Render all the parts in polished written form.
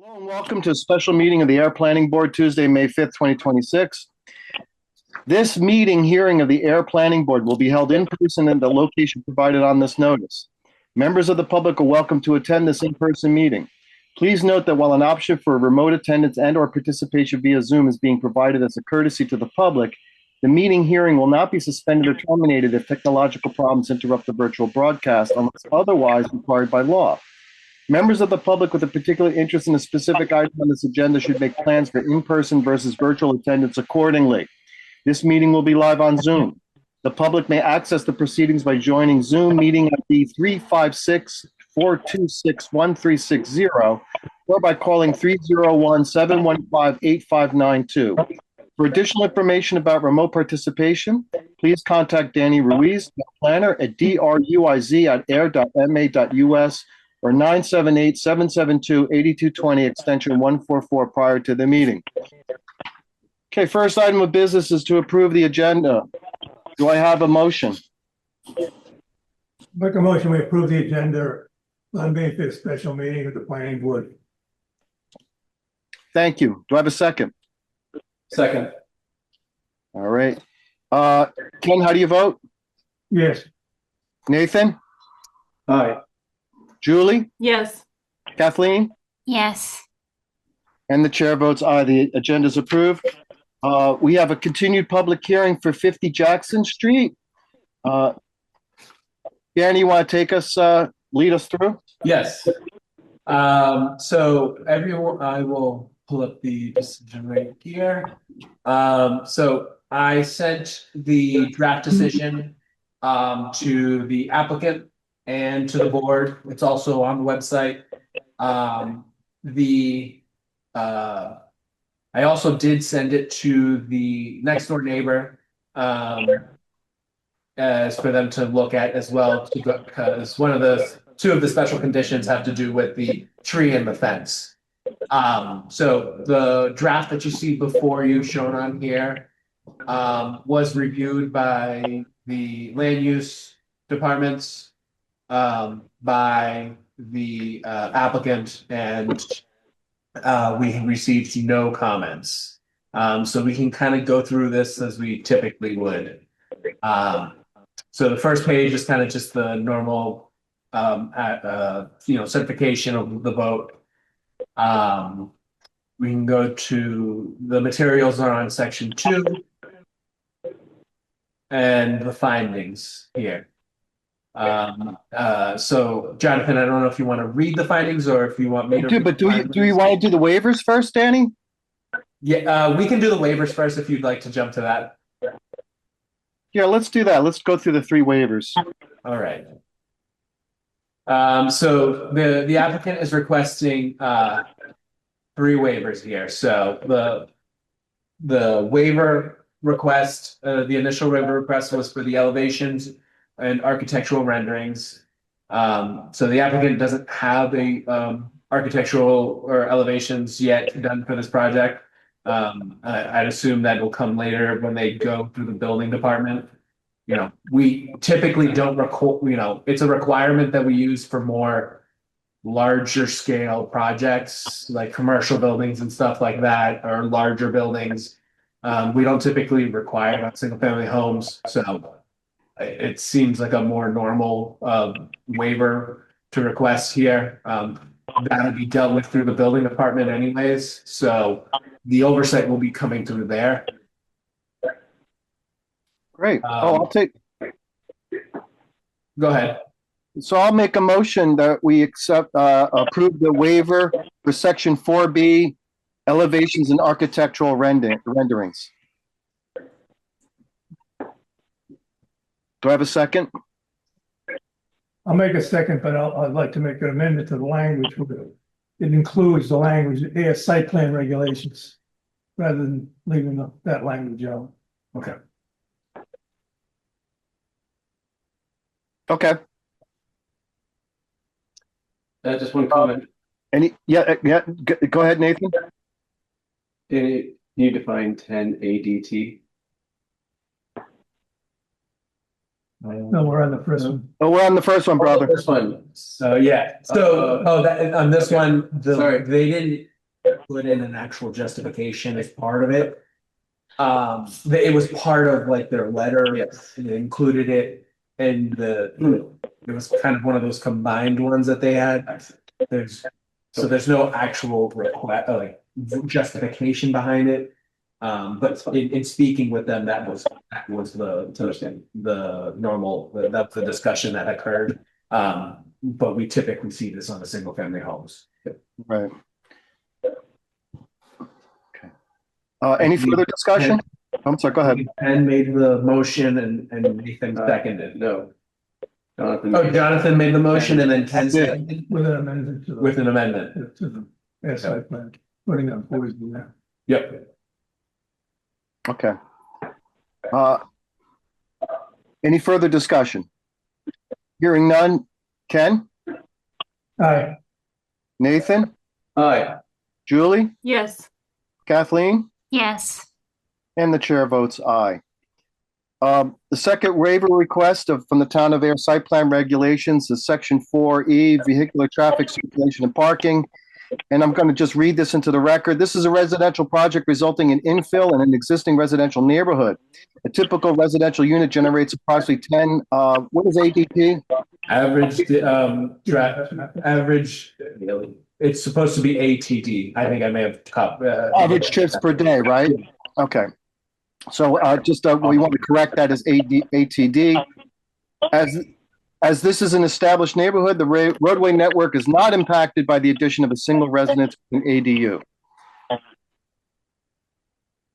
Hello and welcome to a special meeting of the Air Planning Board, Tuesday, May 5th, 2026. This hearing of the Air Planning Board will be held in person in the location provided on this notice. Members of the public are welcome to attend this in-person meeting. Please note that while an option for remote attendance and/or participation via Zoom is being provided as a courtesy to the public, the hearing will not be suspended or terminated if technological problems interrupt the virtual broadcast unless otherwise required by law. Members of the public with a particular interest in a specific item on this agenda should make plans for in-person versus virtual attendance accordingly. This meeting will be live on Zoom. The public may access the proceedings by joining Zoom meeting ID 356-426-1360 or by calling 301-715-8592. For additional information about remote participation, please contact Danny Ruiz, the planner, at druiz@air.ma.us or 978-772-8220, extension 144 prior to the meeting. Okay, first item of business is to approve the agenda. Do I have a motion? Make a motion, we approve the agenda on May 5th special meeting of the planning board. Thank you. Do I have a second? Second. All right. Ken, how do you vote? Yes. Nathan? Aye. Julie? Yes. Kathleen? Yes. And the chair votes aye. The agenda is approved. We have a continued public hearing for 50 Jackson Street. Danny, you want to take us, lead us through? Yes. So everyone, I will pull up the decision right here. So I sent the draft decision to the applicant and to the board. It's also on the website. I also did send it to the next door neighbor as for them to look at as well, because two of the special conditions have to do with the tree and the fence. So the draft that you see before you shown on here was reviewed by the land use departments, by the applicant, and we received no comments. So we can kind of go through this as we typically would. So the first page is kind of just the normal certification of the vote. We can go to the materials are on section 2 and the findings here. So Jonathan, I don't know if you want to read the findings or if you want me to. Do we want to do the waivers first, Danny? Yeah, we can do the waivers first if you'd like to jump to that. Yeah, let's do that. Let's go through the 3 waivers. All right. So the applicant is requesting 3 waivers here. So the waiver request, the initial waiver request was for the elevations and architectural renderings. So the applicant doesn't have a architectural or elevations yet done for this project. I'd assume that will come later when they go through the building department. We typically don't record, it's a requirement that we use for more larger scale projects like commercial buildings and stuff like that, or larger buildings. We don't typically require it on single family homes. So it seems like a more normal waiver to request here. That'll be dealt with through the building department anyways. So the oversight will be coming through there. Great. I'll take. Go ahead. So I'll make a motion that we approve the waiver for section 4B, elevations and architectural renderings. Do I have a second? I'll make a second, but I'd like to make an amendment to the language. It includes the language, air site plan regulations, rather than leaving that language out. Okay. Okay. Just one comment. Yeah. Go ahead, Nathan. Can you define 10 ADT? No, we're on the first one. Oh, we're on the first one, brother. This one. So yeah. So that on this one, Sorry. they didn't put in an actual justification as part of it. It was part of like their letter. Yes. They included it and it was kind of one of those combined ones that they had. There's no actual request, like justification behind it. But in speaking with them, that was the normal, that's the discussion that occurred. But we typically see this on the single family homes. Right. Okay. Any further discussion? I'm sorry, go ahead. Ken made the motion and Nathan seconded. No. Jonathan. Oh, Jonathan made the motion and then Ken seconded With an amendment to the. with an amendment. To the air site plan, putting up boys in there. Yep. Okay. Any further discussion? Hearing none. Ken? Aye. Nathan? Aye. Julie? Yes. Kathleen? Yes. And the chair votes aye. The second waiver request from the Town of Ayer Site Plan Regulations is Section 4E, Vehicular Traffic Circulation and Parking. And I'm going to just read this into the record. This is a residential project resulting in infill in an existing residential neighborhood. A typical residential unit generates approximately 10, what is ADT? Average, it's supposed to be ATD. I think I may have Average trips per day, right? Okay. So we want to correct that as ATD. As this is an established neighborhood, the roadway network is not impacted by the addition of a single residence in ADU.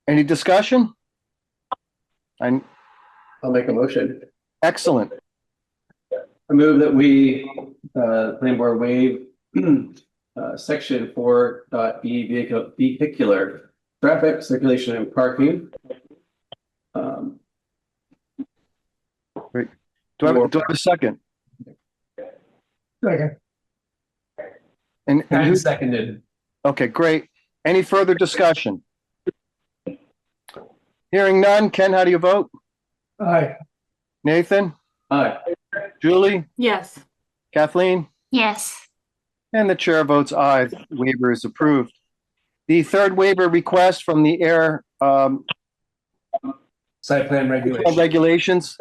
Any discussion? I'll make a motion. Excellent. I move that we, planning board waive, section 4.e vehicular traffic, circulation and parking. Do I have a second? Second. And Ken who's, seconded. okay, great. Any further discussion? Hearing none. Ken, how do you vote? Aye. Nathan? Aye. Julie? Yes. Kathleen? Yes. And the chair votes aye. The waiver is approved. The third waiver request from the Ayer Site plan regulation. regulations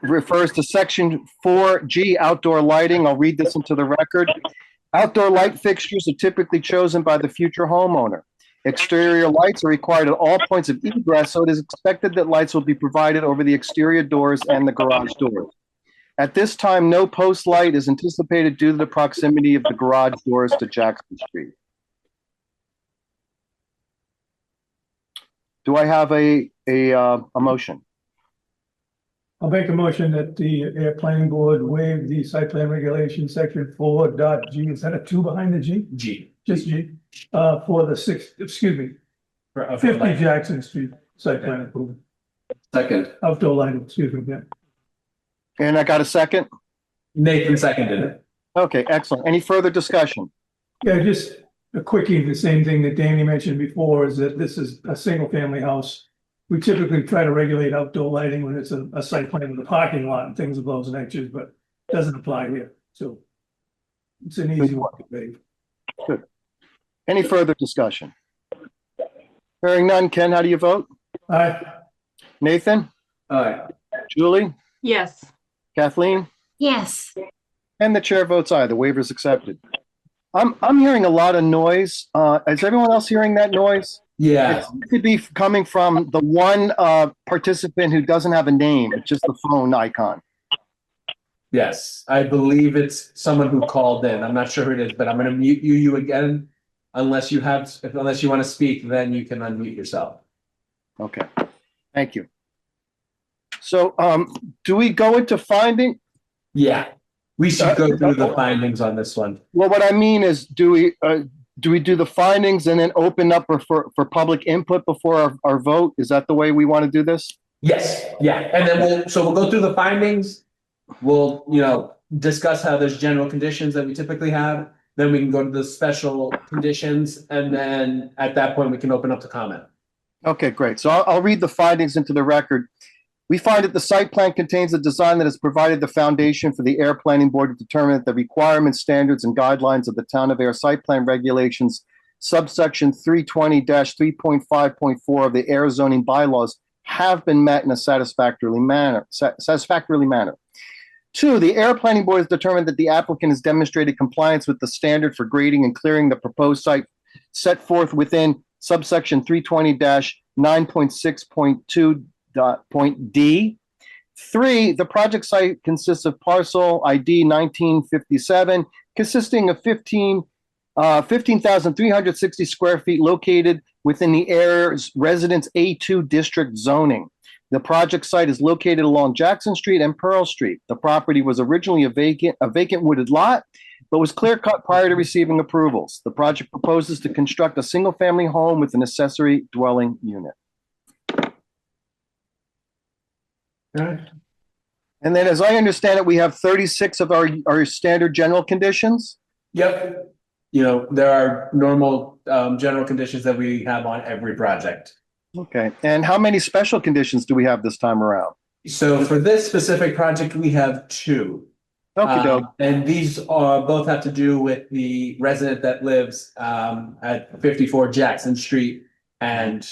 refers to Section 4G, outdoor lighting. I'll read this into the record. Outdoor light fixtures are typically chosen by the future homeowner. Exterior lights are required at all points of egress, so it is expected that lights will be provided over the exterior doors and the garage doors. At this time, no post light is anticipated due to the proximity of the garage doors to Jackson Street. Do I have a motion? I'll make a motion that the Air Planning Board waive the site plan regulation, section 4.g. Is that a 2 behind the G? G. Just G. For the 50 Jackson Street site plan approval. Second. Outdoor lighting, excuse me, yeah. And I got a second? Nathan seconded it. Okay, excellent. Any further discussion? Yeah, just a quickie, the same thing that Danny mentioned before is that this is a single family house. We typically try to regulate outdoor lighting when it's a site plan with a parking lot and things of those natures, but it doesn't apply here, so. It's an easy one to waive. Good. Any further discussion? Hearing none. Ken, how do you vote? Aye. Nathan? Aye. Julie? Yes. Kathleen? Yes. And the chair votes aye. The waiver is accepted. I'm hearing a lot of noise. Is everyone else hearing that noise? Yeah. It could be coming from the one participant who doesn't have a name. It's just the phone icon. Yes. I believe it's someone who called in. I'm not sure who it is, but I'm going to mute you again. Unless you want to speak, then you can unmute yourself. Okay. Thank you. So do we go into finding? Yeah. We should go through the findings on this one. Well, what I mean is, do we do the findings and then open up for public input before our vote? Is that the way we want to do this? Yes. Yeah. And then we'll go through the findings. We'll, discuss how there's general conditions that we typically have. Then we can go to the special conditions. And then at that point, we can open up to comment. Okay, great. So I'll read the findings into the record. We find that the site plan contains a design that has provided the foundation for the Ayer Planning Board to determine that the requirements, standards, and guidelines of the Town of Ayer Site Plan Regulations, subsection 320-3.5.4 of the air zoning bylaws have been met in a satisfactory manner. Two, the air planning board has determined that the applicant has demonstrated compliance with the standard for grading and clearing the proposed site set forth within subsection 320-9.6.2.d. Three, the project site consists of parcel ID 1957, consisting of 15,360 square feet located within the Ayer's Residence A2 district zoning. The project site is located along Jackson Street and Pearl Street. The property was originally a vacant wooded lot, but was clear cut prior to receiving approvals. The project proposes to construct a single family home with an accessory dwelling unit. Okay. And then, as I understand it, we have 36 of our standard general conditions. Yep. You know, there are normal general conditions that we have on every project. Okay. And how many special conditions do we have this time around? So for this specific project, we have two. Okay, And these are both have to do with the resident that lives at 54 Jackson Street. And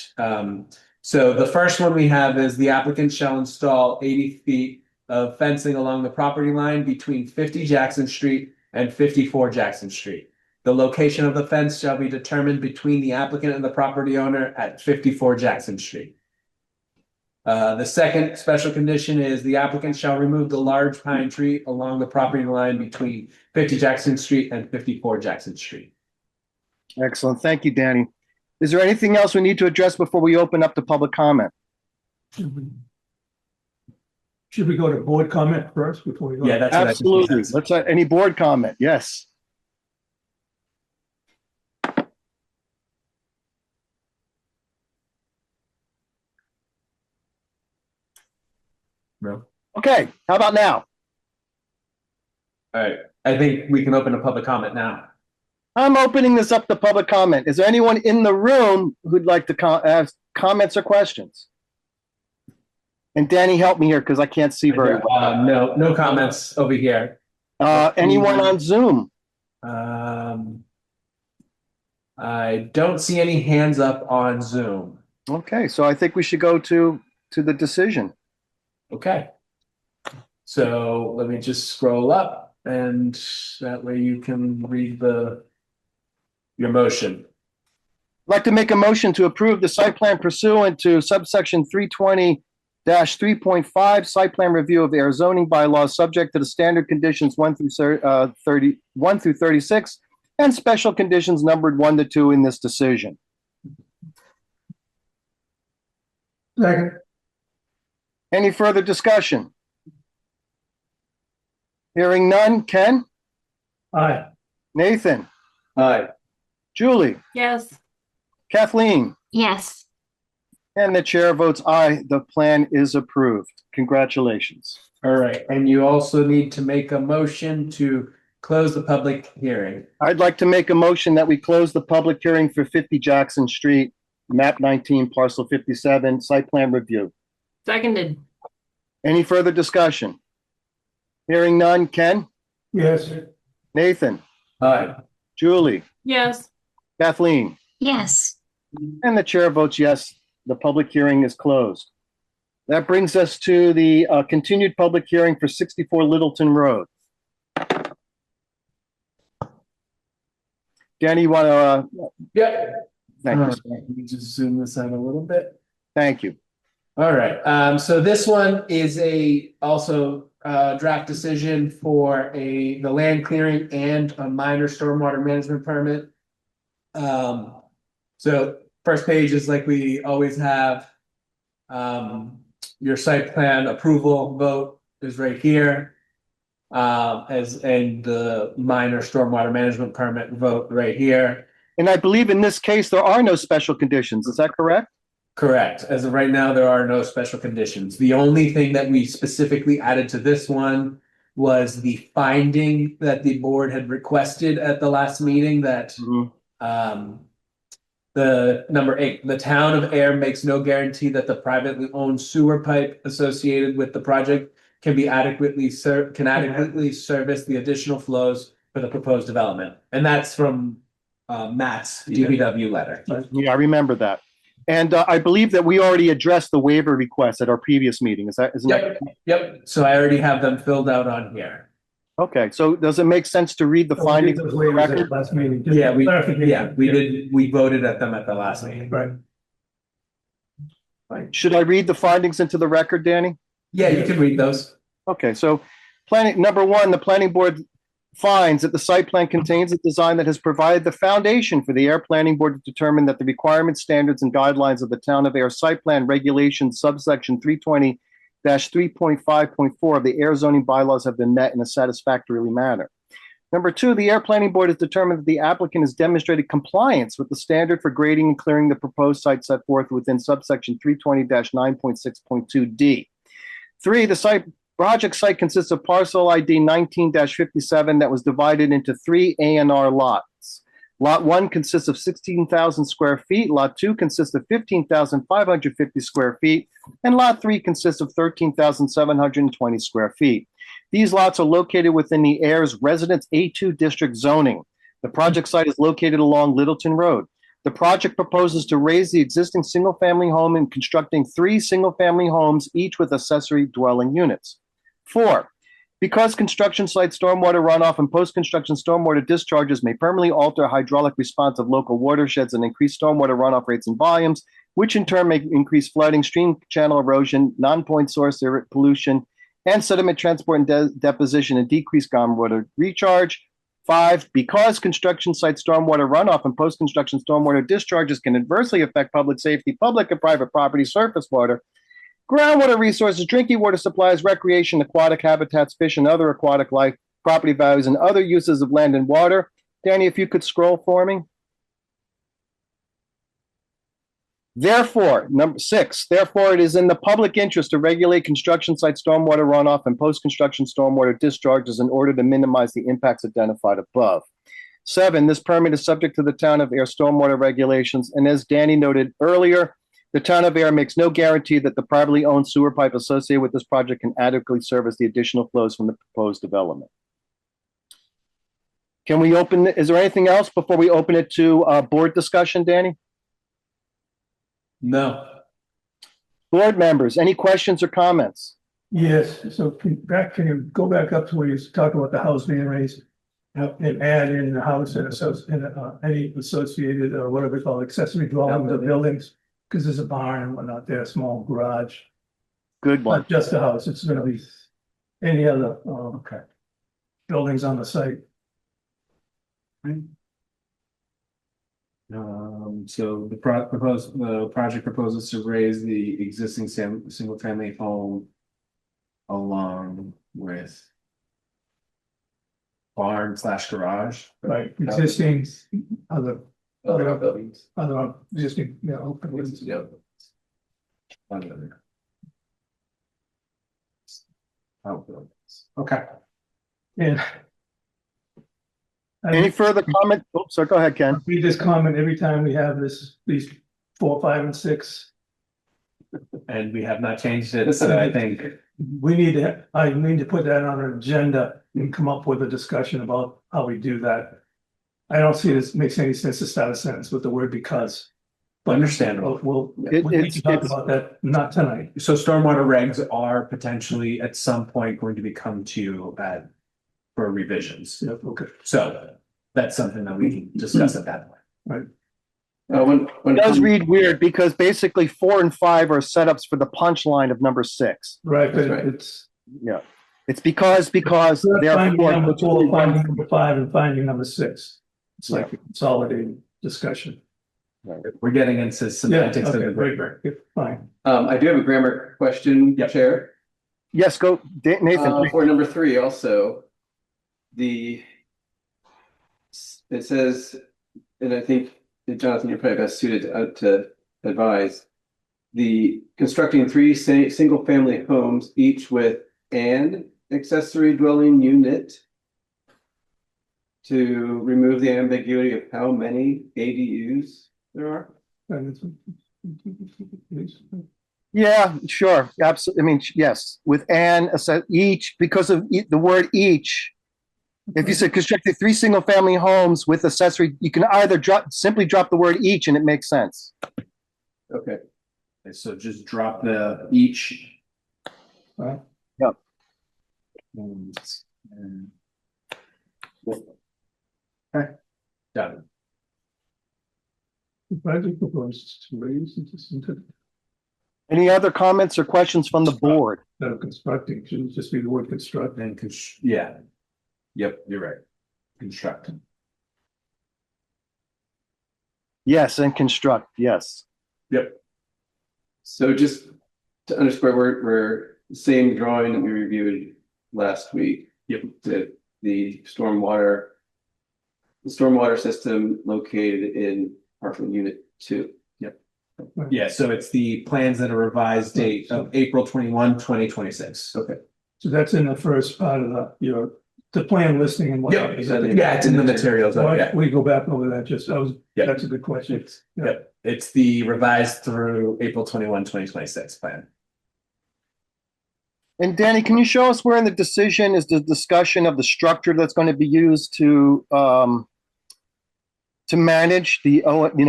so the first one we have is the applicant shall install 80 feet of fencing along the property line between 50 Jackson Street and 54 Jackson Street. The location of the fence shall be determined between the applicant and the property owner at 54 Jackson Street. The second special condition is the applicant shall remove the large pine tree along the property line between 50 Jackson Street and 54 Jackson Street. excellent. Thank you, Danny. Is there anything else we need to address before we open up to public comment? Should we go to board comment first before we go? Yeah, that's what I think makes Absolutely. sense. Let's any board comment? Yes. No. Okay. How about now? All right, I think we can open a public comment now. I'm opening this up to public comment. Is there anyone in the room who'd like to ask comments or questions? And Danny, help me here because I can't see very well. No comments over here. Anyone on Zoom? I don't see any hands up on Zoom. Okay, so I think we should go to the decision. Okay. So let me just scroll up and that way you can read your motion. I'd like to make a motion to approve the site plan pursuant to subsection 320-3.5 site plan review of air zoning bylaws subject to the standard conditions 1 through 36 and special conditions numbered 1 to 2 in this decision. Second, Any further discussion? Hearing none. Ken? aye. Nathan? Aye. Julie? Yes. Kathleen? Yes. And the chair votes aye. The plan is approved. Congratulations. All right, and you also need to make a motion to close the public hearing. I'd like to make a motion that we close the public hearing for 50 Jackson Street, map 19, parcel 57, site plan review. Seconded. Any further discussion? Hearing none. Ken? Yes, Nathan? Aye. Julie? Yes. Kathleen? Yes. And the chair votes yes. The public hearing is closed. That brings us to the continued public hearing for 64 Littleton Road. Danny, you want to? Yep. Thank you. Let me just zoom this out a little bit. Thank you. All right, so this one is also draft decision for the land clearing and a minor stormwater management permit. So first page is like we always have. Your site plan approval vote is right here. And the minor stormwater management permit vote right here. And I believe in this case, there are no special conditions. Is that correct? Correct. As of right now, there are no special conditions. The only thing that we specifically added to this one was the finding that the board had requested at the last meeting that the number 8, the town of Ayer makes no guarantee that the privately owned sewer pipe associated with the project can adequately service the additional flows for the proposed development. And that's from Matt's DPW letter. Yeah, I remember that. And I believe that we already addressed the waiver request at our previous meeting. Isn't that? Yep, so I already have them filled out on here. Okay, so does it make sense to read the So we did findings? those of the waivers at record? the last meeting. just Yeah, for clarification. we voted at them at the last meeting. Right. Should I read the findings into the record, Danny? Yeah, you can read those. Okay, so number one, the planning board finds that the site plan contains a design that has provided the foundation for the Air Planning Board to determine that the requirements, standards, and guidelines of the Town of Air Site Plan Regulations subsection 320-3.5.4 of the air zoning bylaws have been met in a satisfactory manner. Number two, the Air Planning Board has determined that the applicant has demonstrated compliance with the standard for grading and clearing the proposed site set forth within subsection 320-9.6.2D. Three, the project site consists of parcel ID 19-57 that was divided into 3 A&R lots. Lot 1 consists of 16,000 square feet, Lot 2 consists of 15,550 square feet, and Lot 3 consists of 13,720 square feet. These lots are located within the Air's Residence A2 District zoning. The project site is located along Littleton Road. The project proposes to raise the existing single-family home and constructing 3 single-family homes, each with accessory dwelling units. 4, because construction site stormwater runoff and post-construction stormwater discharges may permanently alter hydraulic response of local watersheds and increase stormwater runoff rates and volumes, which in turn may increase flooding, stream channel erosion, non-point source pollution, and sediment transport and deposition, and decrease groundwater recharge. 5, because construction site stormwater runoff and post-construction stormwater discharges can adversely affect public safety, public and private property, surface water, groundwater resources, drinking water supplies, recreation, aquatic habitats, fish and other aquatic life, property values, and other uses of land and water. Danny, if you could scroll for me. Therefore, number 6, therefore it is in the public interest to regulate construction site stormwater runoff and post-construction stormwater discharges in order to minimize the impacts identified above. 7, this permit is subject to the Town of Air stormwater regulations, and as Danny noted earlier, the Town of Air makes no guarantee that the privately owned sewer pipe associated with this project can adequately service the additional flows from the proposed development. Can we open, is there anything else before we open it to board discussion, Danny? No. Board members, any questions or comments? Yes, so can you go back up to where you talk about the house being raised? And add in the house and any associated, or whatever it's called, accessory dwellings or buildings? Because there's a barn and whatnot there, a small garage, Good one. not just a house, it's gonna be any other, buildings on the site. So the project proposes to raise the existing single family home along with barn / garage. Right, existing, other Buildings. existing, open ones. Yeah. Okay. And Any further comment? Oops, sorry, go ahead, Ken. we just comment every time we have these 4, 5, and 6. And we have not changed it, so I think. I need to put that on an agenda and come up with a discussion about how we do that. I don't see this makes any sense to start a sentence with the word because. But Understandable. we need to talk about that, not tonight. So stormwater regs are potentially at some point going to be come to you for revisions. Yeah, okay. So that's something that we can discuss at that point. It does read weird because basically 4 and 5 are setups for the punchline of number 6. Right, but That's right. it's. Yeah. It's because Finding therefore. number 4, finding number 5, and finding number 6. It's like a consolidated discussion. We're getting into Yeah, semantics of okay, the great, grammar. great, fine. I do have a grammar question, Yep. Chair. Yes, go, Nathan. For number 3 also, it says, and I think, Jonathan, you're probably best suited to advise, the constructing 3 single-family homes, each with an accessory dwelling unit to remove the ambiguity of how many ADUs there are. Yeah, sure. Absolutely. I mean, yes, with each, because of the word each, If you said constructed 3 single-family homes with accessory, you can either simply drop the word each and it makes sense. Okay, And so just drop the each. Right. Yep. And- Done. The project proposes to raise and disintegrate Any other comments or questions from the board? that of constructing, shouldn't just be the word construct. Then, yeah. Yep, you're right. Construct. Yes, and construct, yes. Yep. so just to underscore, we're the same drawing that we reviewed last week. Yep. The stormwater system located in parcel unit 2. Yeah, so it's the plans that are revised date of April 21, 2026. Okay. So that's in the first part of the plan listing and whatnot. Is that it? Yeah, it's in the materials. Why Yeah. don't we go back over that, Yeah. that's a good question. Yep, it's the revised through April 21, 2026 plan. And Danny, can you show us where in the decision is the discussion of the structure that's going to be used to manage the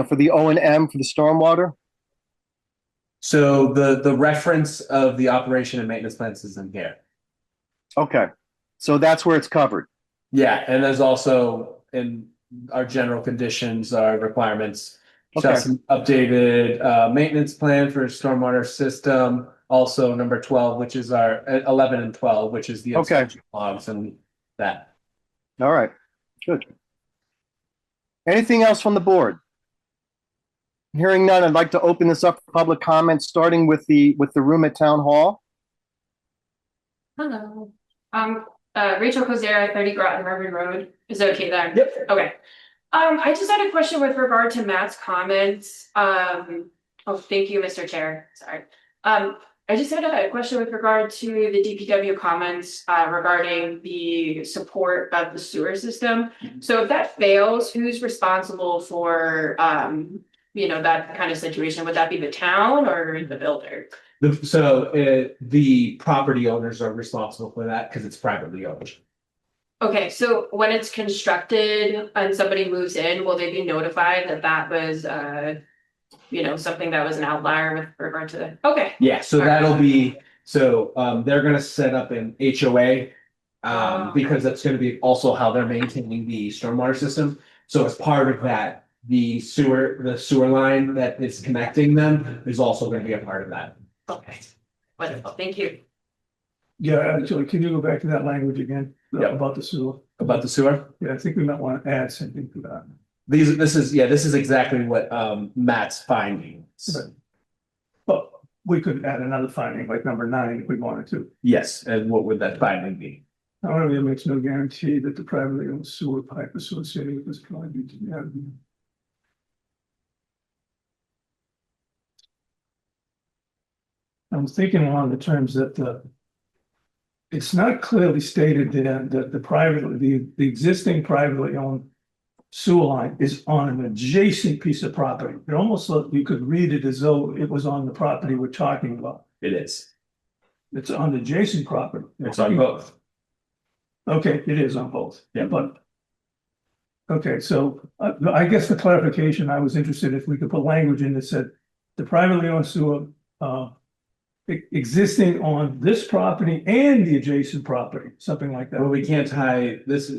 for the O&M for the stormwater? So the reference of the operation and maintenance plans is in here. Okay, so that's where it's covered. Yeah, and there's also in our general conditions, our requirements. Okay. Just an updated maintenance plan for stormwater system. Also number 12, which is our 11 and 12, which is the Okay. inspection logs and that. All right, good. Anything else from the board? Hearing none, I'd like to open this up for public comments, starting with the room at Town Hall. Hello. Rachel Kozera, 30 Groton River Road. Is it okay there? Yep. Okay. I just had a question with regard to Matt's comments. Oh, thank you, Mr. Chair. Sorry. I just had a question with regard to the DPW comments regarding the support of the sewer system. So if that fails, who's responsible for that kind of situation? Would that be the town or the builder? The property owners are responsible for that because it's privately owned. Okay, so when it's constructed and somebody moves in, will they be notified that that was something that was an outlier with regard to the, okay. Yeah, so All right. that'll be, they're gonna set up an HOA. Oh. Because that's gonna be also how they're maintaining the stormwater system. So as part of that, the sewer line that is connecting them is also gonna be a part of that. Okay, wonderful, thank you. Yeah, actually, can you go back to that language again? Yeah. About the sewer? About the sewer? Yeah, I think we might want to add something to that. This is exactly what Matt's finding. Right. But we could add another finding, like number 9, if we wanted to. Yes, and what would that finding be? However, it makes no guarantee that the privately owned sewer pipe associated with this project. Yeah. I'm thinking along the terms that it's not clearly stated that the existing privately owned sewer line is on an adjacent piece of property. It almost looked, you could read it as though it was on the property we're talking about. It is. It's on adjacent property. It's on both. Okay, it is on both. Yeah. But. Okay, so I guess the clarification, I was interested if we could put language in that said the privately owned sewer existing on this property and the adjacent property, something like Well, that. we can't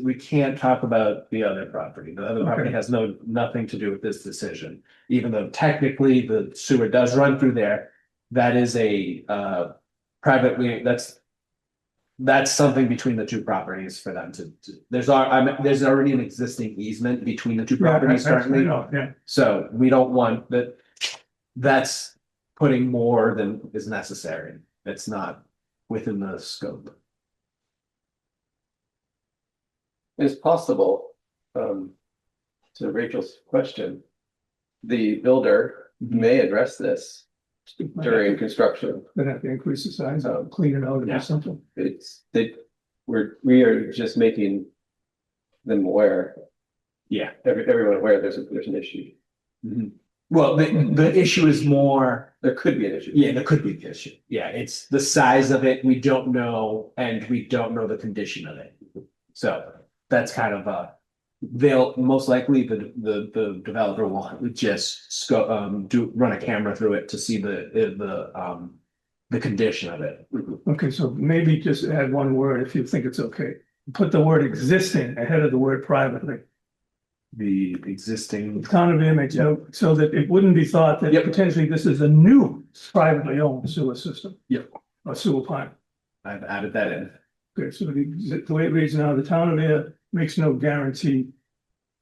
we can't talk about the other property. The other property Okay. has nothing to do with this decision. Even though technically the sewer does run through there, that is a privately, that's something between the two properties for them to, there's already an existing easement between the two properties currently. Yeah, So we don't want that, that's putting more than is necessary. It's not within the scope. It's possible, to Rachel's question, the builder may address this during construction. Then have to increase the size, clean it out Yeah. or something. We are just making them aware, Yeah. everyone aware there's an issue. Well, the issue is more, There could be an issue. yeah, there could be the issue. Yeah, it's the size of it, we don't know, and we don't know the condition of it. So that's kind of they'll most likely the developer will just run a camera through it to see the condition of it. Okay, so maybe just add one word if you think it's okay. Put the word existing ahead of the word privately. The existing. The town of Ayer makes no, so that it wouldn't be thought that Yep. potentially this is a new privately owned sewer system. Yep. Or sewer pipe. I've added that in. Okay, so the way it reads now, the town of Ayer makes no guarantee.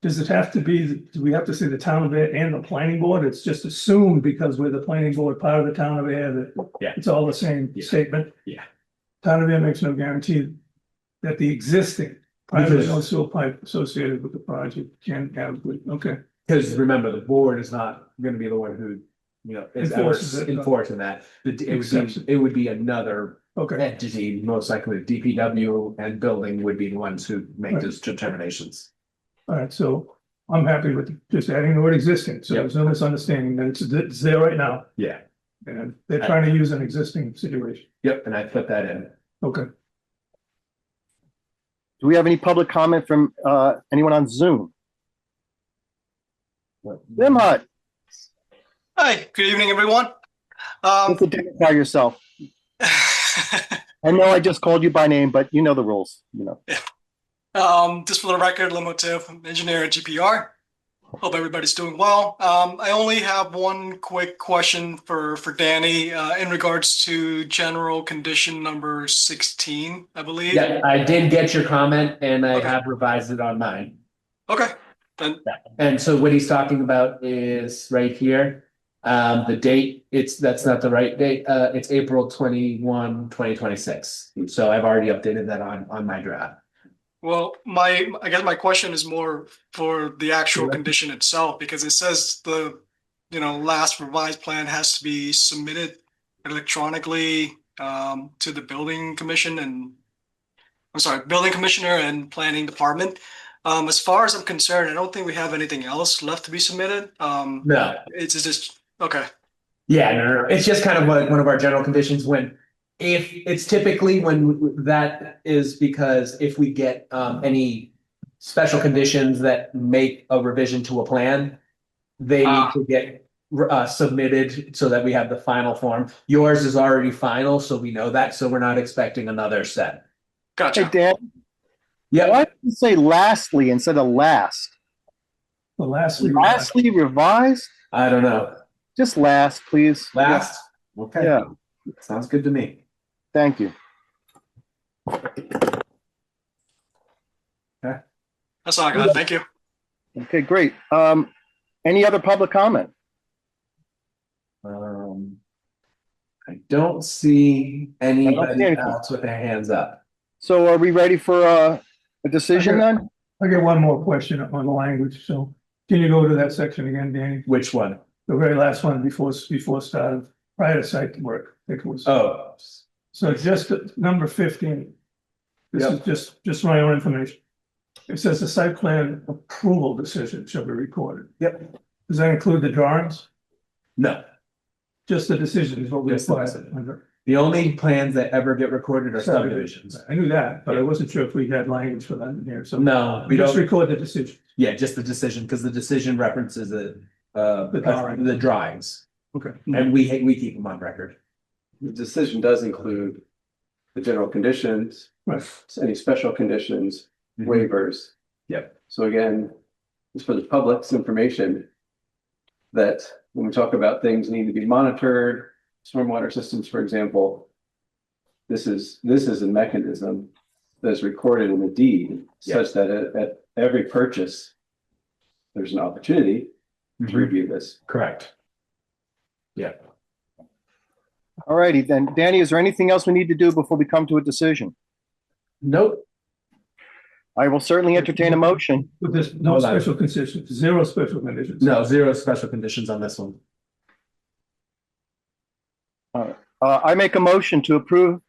Does it have to be, do we have to say the town of Ayer and the planning board? It's just assumed because we're the planning board, part of the town of Ayer, that Yeah. it's all the same Yeah. statement. Yeah. Town of Ayer makes no guarantee that the existing privately owned sewer pipe associated with the project can have, okay. Because remember, the board is not gonna be the one who, is ever Enforces it. enforcing that. Accepts it. It would be another Okay, entity, most likely DPW and building would be the ones who make Right. those determinations. all right, so I'm happy with just adding the word existing, so Yep. there's no misunderstanding that it's there right now. Yeah. And they're trying to use an existing situation. Yep, and I put that in. Okay, Do we have any public comment from anyone on Zoom? Jim Hutt, Hi, good evening, everyone. just identify yourself. I know I just called you by name, but you know the rules, Just for the record, Limo Tiff, I'm engineer at GPR. Hope everybody's doing well. I only have one quick question for Danny in regards to general condition number 16, I believe. Yeah, I did get your comment and I Okay. have revised it on mine. Okay, then, And so what he's talking about is right here. The date, that's not the right date. It's April 21, 2026. So I've already updated that on my draft. well, I guess my question is more for the actual Sure. condition itself, because it says the, last revised plan has to be submitted electronically to the building commission and, I'm sorry, building commissioner and planning department. As far as I'm concerned, I don't think we have anything else left to be submitted. No, It's just, okay, yeah, no. It's just kind of like one of our general conditions if it's typically when that is because if we get any special conditions that make a revision to a plan, they need to get submitted so that we have the final form. Yours is already final, so we know that, so we're not expecting another set. Hey, gotcha. Dan, Yeah, why did you say lastly instead of last? the last. Lastly revised? I don't know. Just last, please. Last? Okay. Yeah, Sounds good to me. thank you. That's all I got. Thank you. Okay, great. Any other public comment? I don't see anybody anything. else with their hands up. So are we ready for a decision then? I got one more question on the language, so can you go to that section again, Danny? Which one? The very last one before start, prior to site work, I think it was. Oh, So just number 15. This Yep. is just my own information. It says the site plan approval decision shall be recorded. Yep. Does that include the drawings? no. Just the decision is what we Just the apply decision. under. The only plans that ever get recorded are subdivisions. I knew that, but I wasn't sure if we had language for that in here, so. No, we Just don't. record the decision. Yeah, just the decision, because the decision references the drawings, Okay. and we keep them on record. The decision does include the general conditions, Right. any special conditions, waivers. Yep. So again, just for the public's information, that when we talk about things need to be monitored, stormwater systems, for example, this is a mechanism that's recorded in the deed such that at every purchase, there's an opportunity to review this. Correct. Yeah. All righty then. Danny, is there anything else we need to do before we come to a decision? Nope. I will certainly entertain a motion. But there's no Hold on. special conditions, zero special conditions. No, zero special conditions on this one. I make a motion to approve.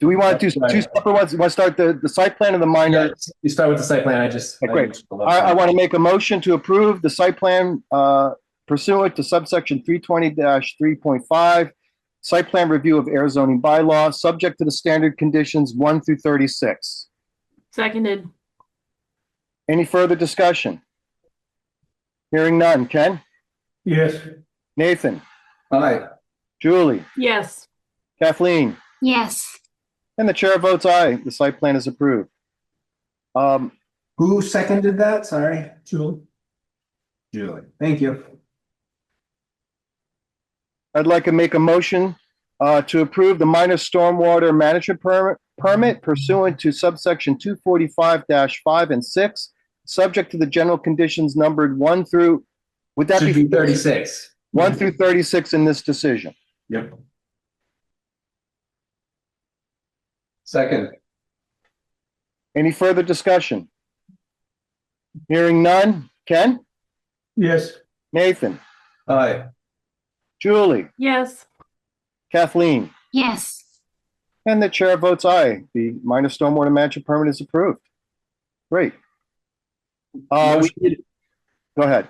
Do we want to do two separate ones? You want to start the site plan and the minor? Yeah, you start with the site plan. Great. I want to make a motion to approve the site plan pursuant to subsection 320-3.5, site plan review of air zoning bylaw, subject to the standard conditions 1 through 36. Seconded. Any further discussion? Hearing none. Ken? Yes. Nathan? Aye. Julie? Yes. Kathleen? Yes. And the chair votes aye. The site plan is approved. Who seconded that? Sorry. Julie. Julie. Thank you. I'd like to make a motion to approve the minor stormwater management permit pursuant to subsection 245-5 and 6, subject to the general conditions numbered 1 through, would that Should be be 36. 1 through 36 in this decision? Yep. Second. Any further discussion? Hearing none. Ken? Yes. Nathan? Aye. Julie? Yes. Kathleen? Yes. And the chair votes aye. The minor stormwater management permit is approved. Great. Go ahead.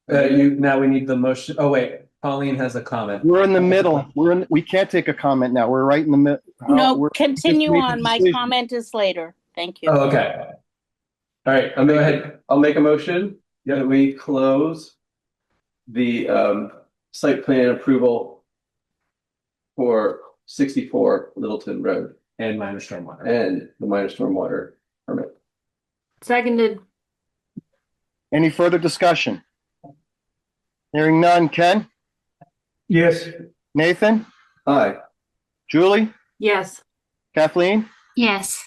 Now we need the motion. Oh, wait, Pauline has a comment. We're in the middle. We can't take a comment now. We're right in the middle. No, continue making on. My decisions. comment is later. Thank you. Oh, okay. All right, I'll go make ahead. I'll make a motion that we close the site plan approval for 64 Littleton Road And minor stormwater. and the minor stormwater permit. Seconded. Any further discussion? Hearing none. Ken? Yes. Nathan? Aye. Julie? Yes. Kathleen? Yes.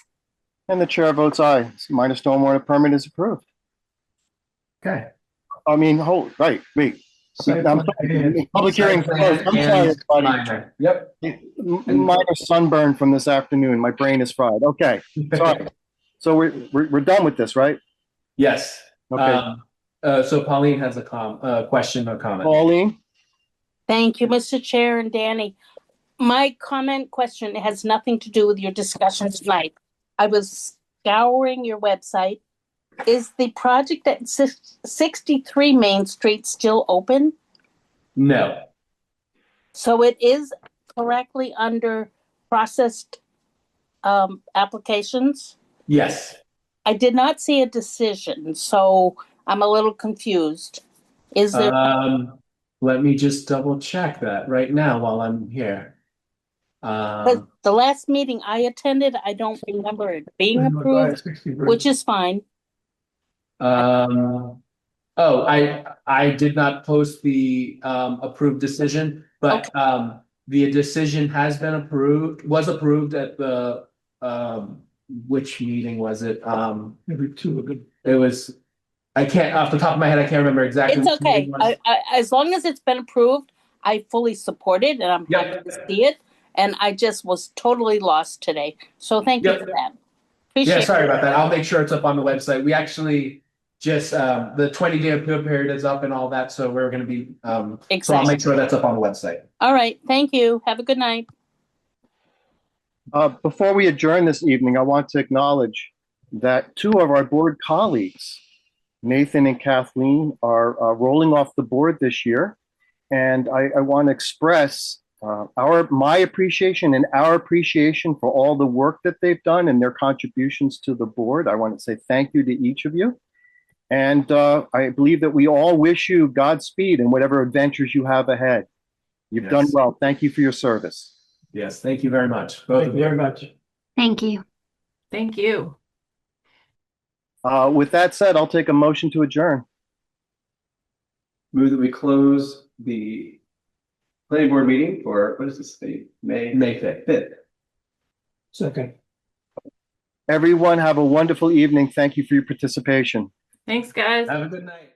And the chair votes aye. Minor stormwater permit is approved. Okay. I mean, wait. Site I'm plan sorry. and- Public hearing closed. I'm sorry, And everybody. minor. Yep. Minor sunburn from this afternoon. My brain is fried. Okay, sorry. So we're done with this, right? Yes. Okay. So Pauline has a question or comment. Pauline? Thank you, Mr. Chair and Danny. My question has nothing to do with your discussion tonight. I was scouring your website. Is the project at 63 Main Street still open? No. So it is correctly under processed applications? Yes. I did not see a decision, so I'm a little confused. Is there? Let me just double check that right now while I'm here. But the last meeting I attended, I don't remember it being approved, 63. which is fine. Oh, I did not post the approved decision, but the decision has been was approved at the which meeting was it? Every two are good. It was, I can't, off the top of my head, I can't remember exactly. It's which okay. meeting it was. As long as it's been approved, I fully support it and I'm Yep. happy to see it. And I just was totally lost today. So thank you Yep. for that. Yeah, Appreciate sorry it. about that. I'll make sure it's up on the website. We actually just, the 20-day appeal period is up and all that, so we're gonna be, so I'll Exactly. make sure that's up on the website. All right. Thank you. Have a good night. Before we adjourn this evening, I want to acknowledge that two of our board colleagues, Nathan and Kathleen, are rolling off the board this year. And I want to express my appreciation and our appreciation for all the work that they've done and their contributions to the board. I want to say thank you to each of you. And I believe that we all wish you Godspeed in whatever adventures you have ahead. You've done Yes. well. Thank you for your service. Yes, thank you very much. Both Thank of you you. very much. Thank you. Thank you. With that said, I'll take a motion to adjourn. Move that we close the planning board meeting for, what is this date? May May 5th. 5th. Second. Everyone have a wonderful evening. Thank you for your participation. Thanks, guys. Have a good night.